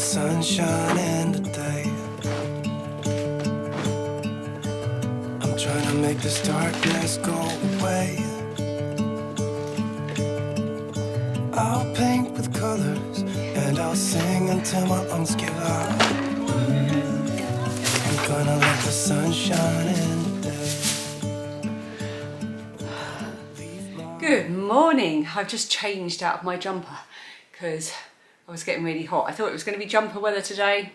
sunshine in the day. I'm trying to make this darkness go away. I'll paint with colors and I'll sing until my lungs give out. I'm gonna let the sunshine in the day. Good morning. I've just changed out of my jumper because I was getting really hot. I thought it was going to be jumper weather today.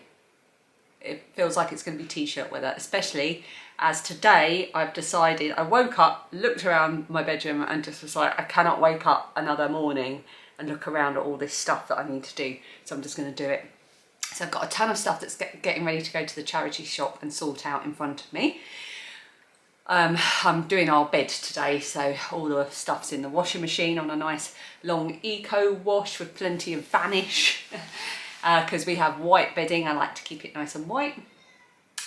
It feels like it's going to be t-shirt weather, especially as today I've decided, I woke up, looked around my bedroom and just was like, I cannot wake up another morning and look around at all this stuff that I need to do. So I'm just going to do it. So I've got a ton of stuff that's getting ready to go to the charity shop and sort out in front of me. I'm doing our bed today, so all the stuff's in the washing machine on a nice long eco wash with plenty of vanish because we have white bedding. I like to keep it nice and white.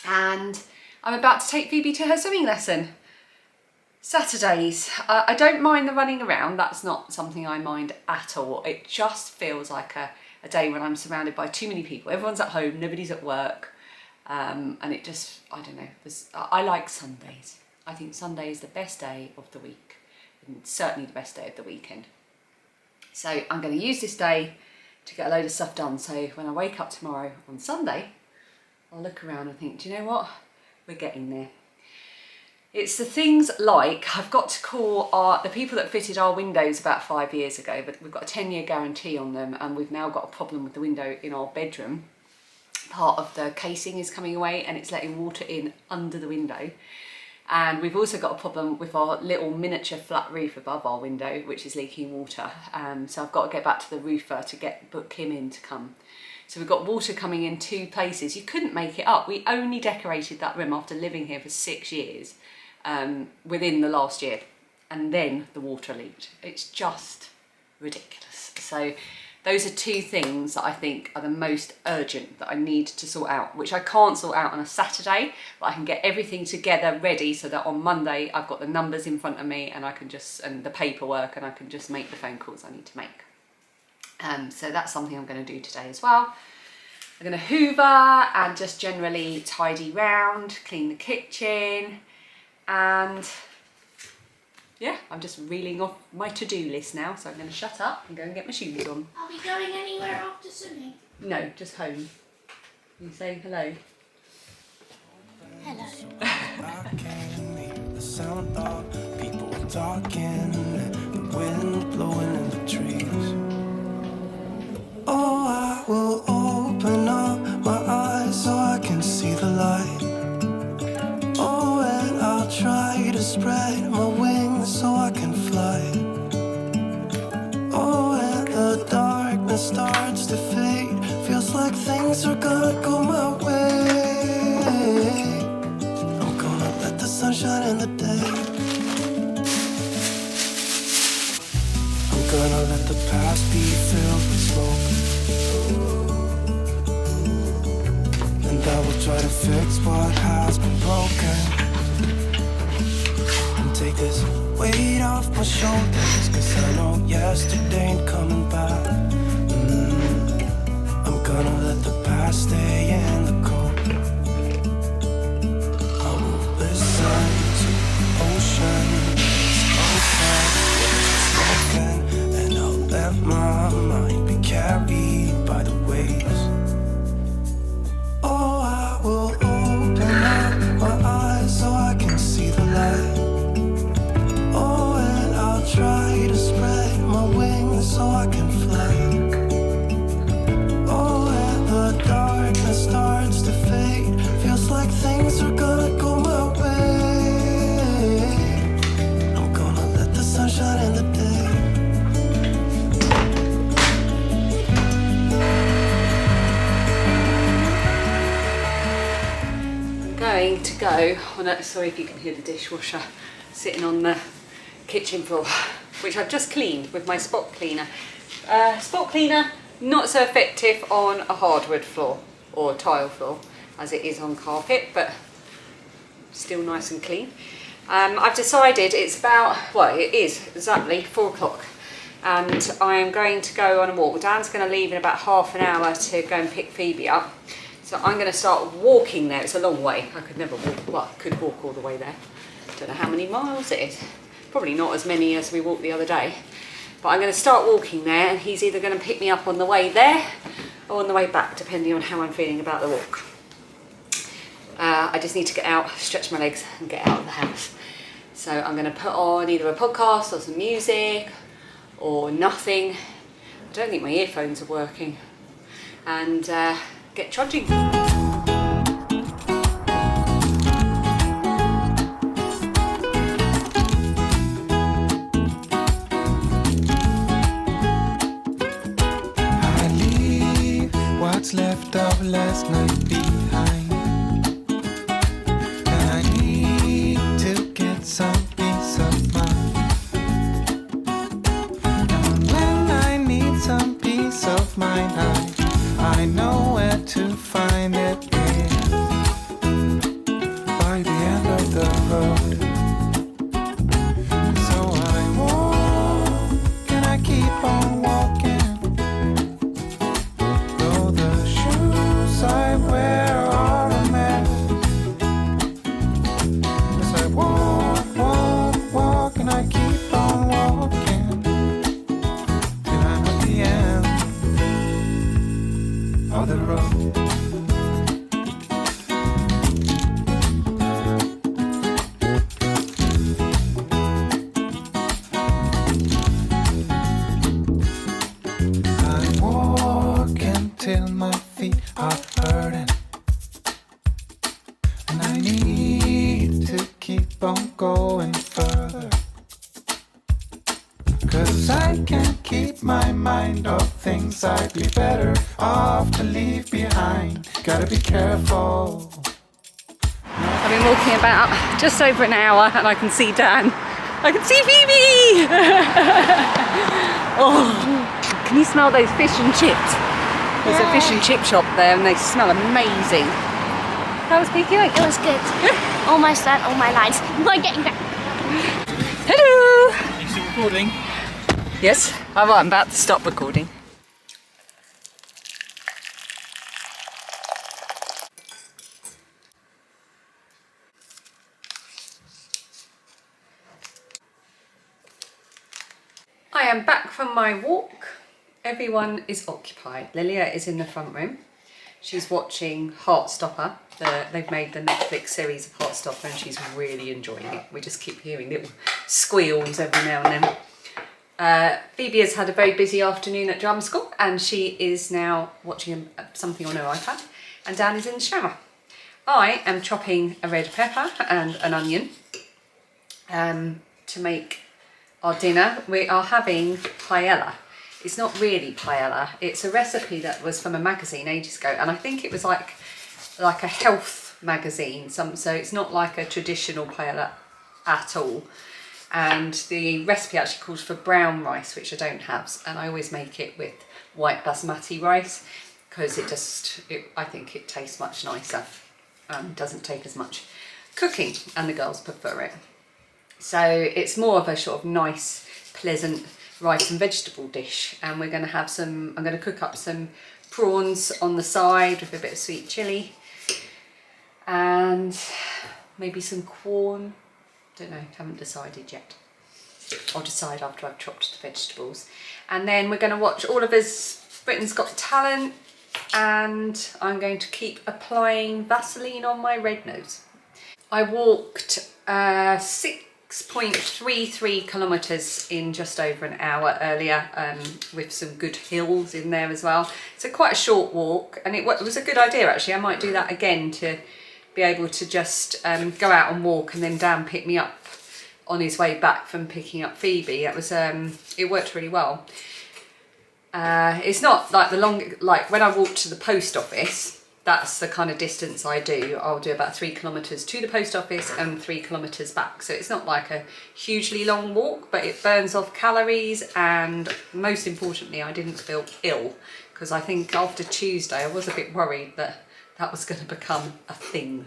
And I'm about to take Phoebe to her swimming lesson. Saturdays, I don't mind the running around. That's not something I mind at all. It just feels like a day when I'm surrounded by too many people. Everyone's at home, nobody's at work. And it just, I don't know, I like Sundays. I think Sunday is the best day of the week, and certainly the best day of the weekend. So I'm going to use this day to get a load of stuff done. So when I wake up tomorrow on Sunday, I'll look around and think, do you know what? We're getting there. It's the things like, I've got to call the people that fitted our windows about 5 years ago, but we've got a 10-year guarantee on them, and we've now got a problem with the window in our bedroom. Part of the casing is coming away and it's letting water in under the window. And we've also got a problem with our little miniature flat roof above our window, which is leaking water. So I've got to get back to the roofer to book him in to come. So we've got water coming in two places. You couldn't make it up. We only decorated that room after living here for 6 years, within the last year. And then the water leaked. It's just ridiculous. So those are two things that I think are the most urgent that I need to sort out, which I can't sort out on a Saturday, but I can get everything together ready so that on Monday I've got the numbers in front of me and I can and the paperwork, and I can just make the phone calls I need to make. So that's something I'm going to do today as well. I'm going to hoover and just generally tidy round, clean the kitchen, and yeah, I'm just reeling off my to-do list now, so I'm going to shut up and go and get my shoes on. Are we going anywhere after swimming? No, just home. You saying hello? Hello. I can hear the sound of people talking, the wind blowing in the trees. Oh, I will open up my eyes so I can see the light. Oh, and I'll try to spread my wings so I can fly. Oh, and the darkness starts to fade, feels like things are gonna go my way. I'm gonna let the sunshine in the day. I'm gonna let the past be filled with smoke, and I will try to fix what has been broken. Take this weight off my shoulders, cause I know yesterday ain't coming back. I'm gonna let the past stay in the cold. I will listen to the ocean, it's open, and I'll let my mind be carried by the waves. Oh, I will open up my eyes so I can see the light. Try to spread my wings so I can fly. Oh, and the darkness starts to fade, feels like things are gonna go my way. I'm gonna let the sunshine in the day. I'm going to go on sorry if you can hear the dishwasher sitting on the kitchen floor, which I've just cleaned with my spot cleaner. Spot cleaner, not so effective on a hardwood floor or tile floor as it is on carpet, but still nice and clean. I've decided it's about, well, it is exactly 4 o'clock. and I am going to go on a walk. Dan's going to leave in about half an hour to go and pick Phoebe up. So I'm going to start walking there. It's a long way. I could never walk, well, I could walk all the way there. Don't know how many miles it is. Probably not as many as we walked the other day. But I'm going to start walking there, and he's either going to pick me up on the way there or on the way back, depending on how I'm feeling about the walk. I just need to get out, stretch my legs and get out of the house. So I'm going to put on either a podcast or some music or nothing. I don't think my earphones are working. And get trudging. I leave what's left of last night behind, and I need to get some peace of mind. And when I need some peace of mind, I know where to find it. By the end of the road. So I walk and I keep on walking. Though the shoes I wear are a mess. As I walk and I keep on walking till I'm at the end of the road. I walk until my feet are hurting, and I need to keep on going further, 'cause I can't keep my mind off things I'd be better off to leave behind. Gotta be careful. I've been walking about just over an hour and I can see Dan. I can see Phoebe! Oh, can you smell those fish and chips? There's a fish and chip shop there and they smell amazing. How was PQA? It was good. Almost done all my lines. We're getting back. Hello! Are you still recording? Yes, I'm about to stop recording. I am back from my walk. Everyone is occupied. Lilia is in the front room. She's watching Heartstopper. They've made the Netflix series of Heartstopper and she's really enjoying it. We just keep hearing little squeals every now and then. Phoebe has had a very busy afternoon at drama school and she is now watching something on her iPad, and Dan is in the shower. I am chopping a red pepper and an onion to make our dinner. We are having paella. It's not really paella. It's a recipe that was from a magazine ages ago, and I think it was like a health magazine. So it's not like a traditional paella at all. And the recipe actually calls for brown rice, which I don't have, and I always make it with white basmati rice because I think it tastes much nicer and doesn't take as much cooking, and the girls prefer it. So it's more of a sort of nice, pleasant rice and vegetable dish, and we're going to have I'm going to cook up some prawns on the side with a bit of sweet chilli and maybe some corn. Don't know, haven't decided yet. I'll decide after I've chopped the vegetables. And then we're going to watch all of us Britain's Got Talent, and I'm going to keep applying Vaseline on my red nose. I walked 6.33 kilometres in just over an hour earlier, with some good hills in there as well. So quite a short walk, and it was a good idea actually. I might do that again to be able to just go out and walk, and then Dan pick me up on his way back from picking up Phoebe. It was it worked really well. It's not like like when I walk to the post office, that's the kind of distance I do. I'll do about 3 kilometres to the post office and 3 kilometres back. So it's not like a hugely long walk, but it burns off calories, and most importantly, I didn't feel ill, because I think after Tuesday I was a bit worried that was going to become a thing,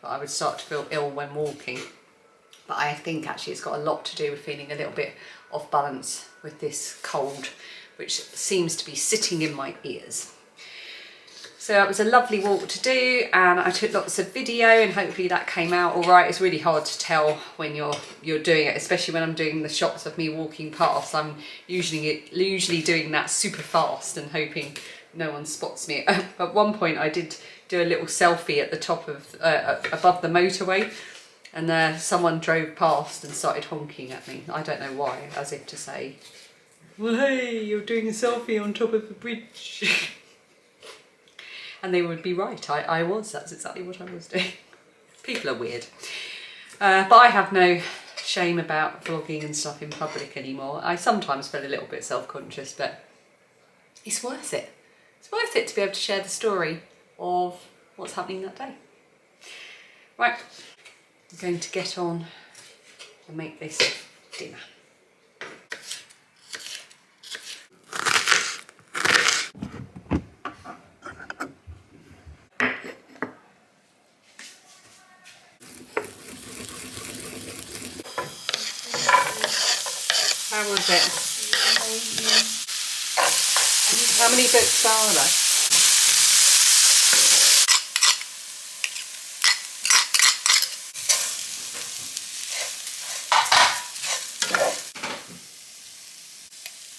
that I would start to feel ill when walking. But I think actually it's got a lot to do with feeling a little bit off balance with this cold, which seems to be sitting in my ears. So it was a lovely walk to do, and I took lots of video, and hopefully that came out all right. It's really hard to tell when you're doing it, especially when I'm doing the shots of me walking past. I'm usually doing that super fast and hoping no one spots me. At one point I did do a little selfie at the top of above the motorway, and someone drove past and started honking at me. I don't know why, as if to say, well, hey, you're doing a selfie on top of a bridge. And they would be right, I was, that's exactly what I was doing. People are weird. But I have no shame about vlogging and stuff in public anymore. I sometimes feel a little bit self-conscious, but it's worth it. It's worth it to be able to share the story of what's happening that day. Right, I'm going to get on and make this dinner. How was it? How many books are there?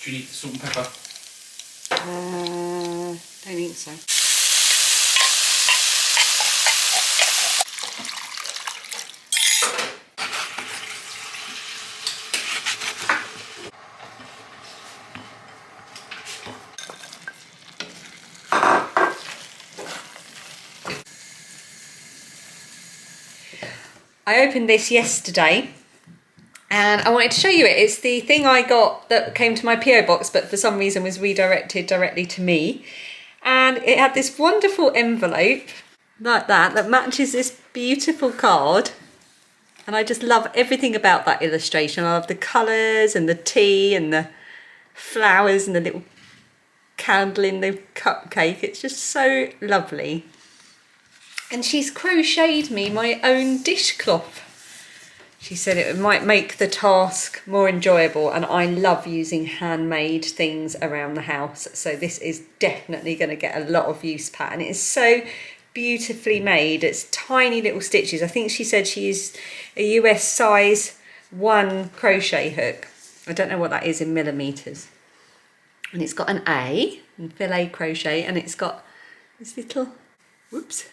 Do you need the salt and pepper? Don't think so. I opened this yesterday and I wanted to show you it. It's the thing I got that came to my PO box, but for some reason was redirected directly to me. And it had this wonderful envelope like that matches this beautiful card. And I just love everything about that illustration. I love the colours and the tea and the flowers and the little candle in the cupcake. It's just so lovely. And she's crocheted me my own dishcloth. She said it might make the task more enjoyable, and I love using handmade things around the house. So this is definitely going to get a lot of use, Pat. And it is so beautifully made. It's tiny little stitches. I think she said she used a US size 1 crochet hook. I don't know what that is in millimeters. And it's got an A in filet crochet, and it's got this little, whoops,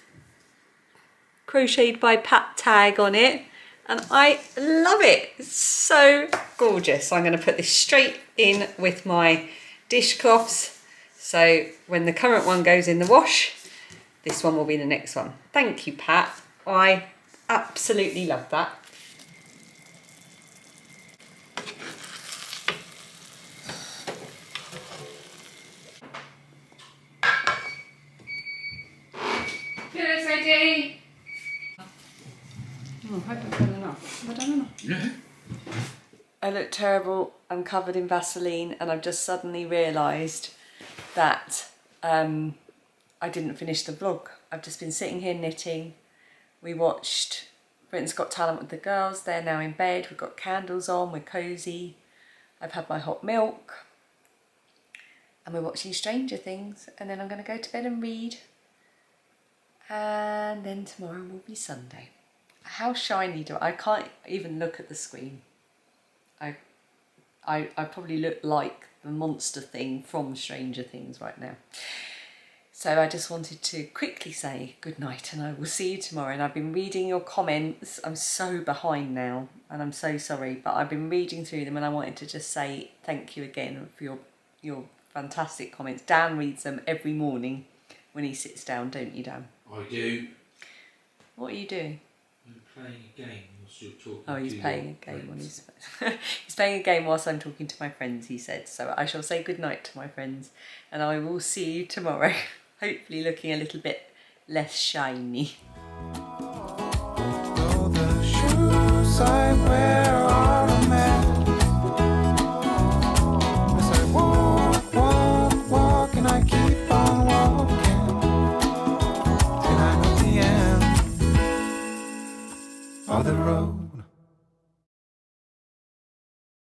crocheted by Pat tag on it, and I love it. It's so gorgeous. I'm going to put this straight in with my dishcloths, so when the current one goes in the wash, this one will be the next one. Thank you, Pat. I absolutely love that. Dinner's ready. Oh, I hope I've done enough. Have I done enough? Yeah. I look terrible. I'm covered in Vaseline, and I've just suddenly realised that I didn't finish the vlog. I've just been sitting here knitting. We watched Britain's Got Talent with the girls. They're now in bed. We've got candles on. We're cosy. I've had my hot milk. And we're watching Stranger Things. And then I'm going to go to bed and read. And then tomorrow will be Sunday. How shiny do I can't even look at the screen. I probably look like the monster thing from Stranger Things right now. So I just wanted to quickly say good night, and I will see you tomorrow. And I've been reading your comments. I'm so behind now, and I'm so sorry, but I've been reading through them, and I wanted to just say thank you again for your fantastic comments. Dan reads them every morning when he sits down, don't you, Dan? I do. What are you doing? I'm playing a game whilst you're talking. Oh, he's to playing a your game. friends. He's playing a game whilst I'm talking to my friends, he said. So I shall say good night to my friends, and I will see you tomorrow. Hopefully looking a little bit less shiny. The shoes I wear